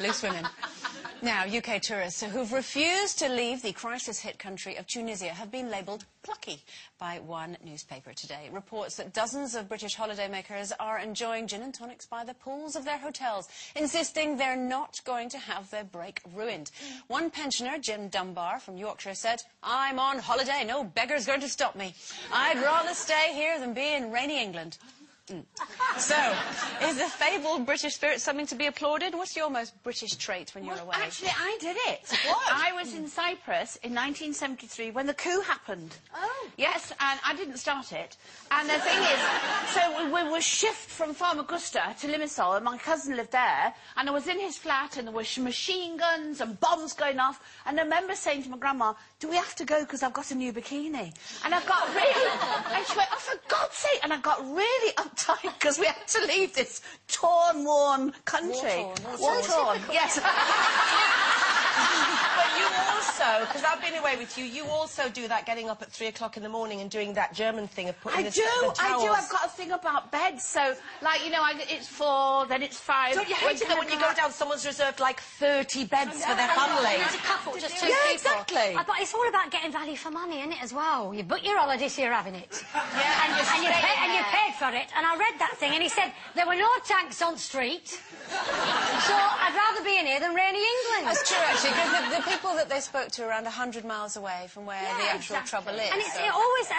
Loose women. Now, UK tourists who've refused to leave the crisis-hit country of Tunisia have been labelled plucky by one newspaper today. It reports that dozens of British holidaymakers are enjoying gin and tonics by the pools of their hotels, insisting they're not going to have their break ruined. One pensioner, Jim Dunbar from Yorkshire, said, "I'm on holiday, no beggar's going to stop me. I'd rather stay here than be in rainy England." So, is the fabled British spirit something to be applauded? What's your most British trait when you're away? Actually, I did it. What? I was in Cyprus in 1973 when the coup happened. Oh. Yes, and I didn't start it. And the thing is, so we were shipped from Famagusta to Limassol, and my cousin lived there, and I was in his flat, and there were machine guns and bombs going off, and I remember saying to my grandma, "Do we have to go because I've got a new bikini?" And I got really... and she went, "Oh, for God's sake!" And I got really uptight because we had to leave this torn, worn country. War-torn. Yes. But you also, because I've been away with you, you also do that getting up at 3 o'clock in the morning and doing that German thing of putting the towels. I do. I've got a thing about beds. So, like, you know, it's 4, then it's 5. Don't you hate it that when you go down, someone's reserved like 30 beds for their family? As a couple, just two Yeah, people. exactly. But it's all about getting value for money, isn't it, as well? You book your holiday, so you're having it. Yeah, And you paid for it. And I read that thing, and he said, there were no tanks on street. So I'd rather be in here than rainy England. That's true, actually, because the people that they spoke to are around 100 miles away from where the actual trouble is. And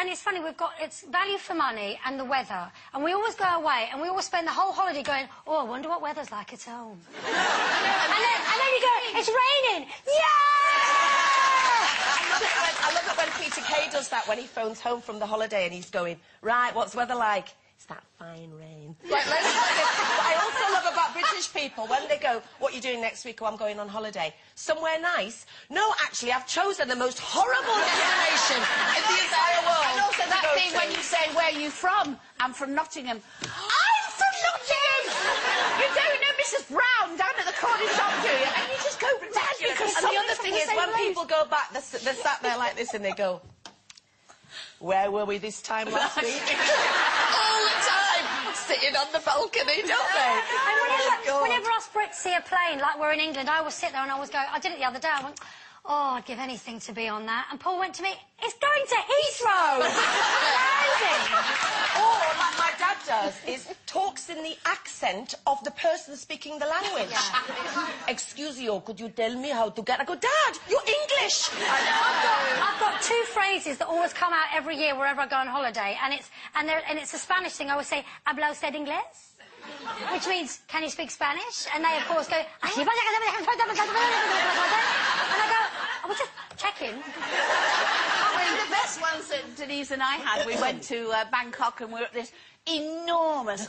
it's funny, it's value for money and the weather. And we always go away, and we always spend the whole holiday going, "Oh, I wonder what weather's like at home." and then you go, "It's raining." I love it when Peter Kay does that, when he phones home from the holiday and he's going, "Right, what's the weather like?" "It's that fine rain." Right, let's have it. But I also love about British people, when they go, "What are you doing next week?" "Oh, I'm going on holiday." "Somewhere nice?" "No, actually, I've chosen the most horrible destination in the entire world." And also that thing when you say, "Where are you from?" "I'm from Nottingham." "I'm from Nottingham!" "You don't know Mrs Brown down at the corner shop, do you?" And you just go mad because And the other thing is, when people go back, they're sat there like this and they go, "Where were we this time last week?" All the time, sitting on the balcony, don't they? And whenever us Brits see a plane, like we're in England, I always sit there and I always go, I did it the other day, I went, "Oh, I'd give anything to be on that." And Paul went to me, "It's going to Heathrow!" Amazing! Or, like my dad does, is talks in the accent of the person speaking the language. "Excuse you, could you tell me how to get..." I go, "Dad, you're English!" I've got two phrases that always come out every year wherever I go on holiday, and it's a Spanish thing. I always say, "Habla usted inglés?" Which means, "Can you speak Spanish?" And they, of course, go, and I go, "I was just checking." One of the best ones that Denise and I had, we went to Bangkok and we were at this enormous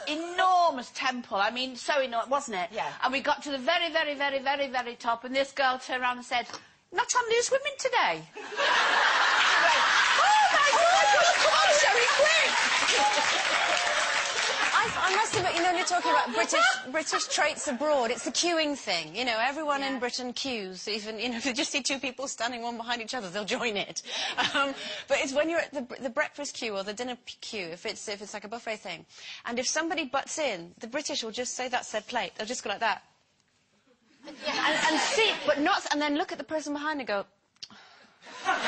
temple. I mean, so enormous, wasn't it? Yeah. And we got to the very, very, very, very, very top, and this girl turned around and said, "Not on Loose Women today." Went, "Oh my God, come on, Sherry, quick!" I must admit, you know, when you're talking about British traits abroad, it's the queuing thing. You know, everyone in Britain queues. Even, you know, if you just see two people standing one behind each other, they'll join it. But it's when you're at the breakfast queue or the dinner queue, if it's like a buffet thing, and if somebody butts in, the British will just say that's their plate. They'll just go like that. And sit, but not, and then look at the person behind and go, but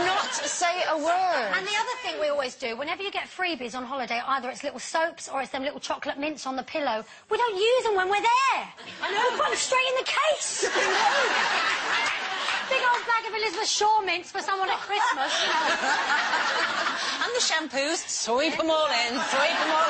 not say a word. And the other thing we always do, whenever you get freebies on holiday, either it's little soaps or it's them little chocolate mints on the pillow, we don't use them when we're there. I know. We put them straight in the case. Big old bag of Elizabeth Shaw mints for someone at Christmas, you know. And the shampoos, sweep them all in, sweep them all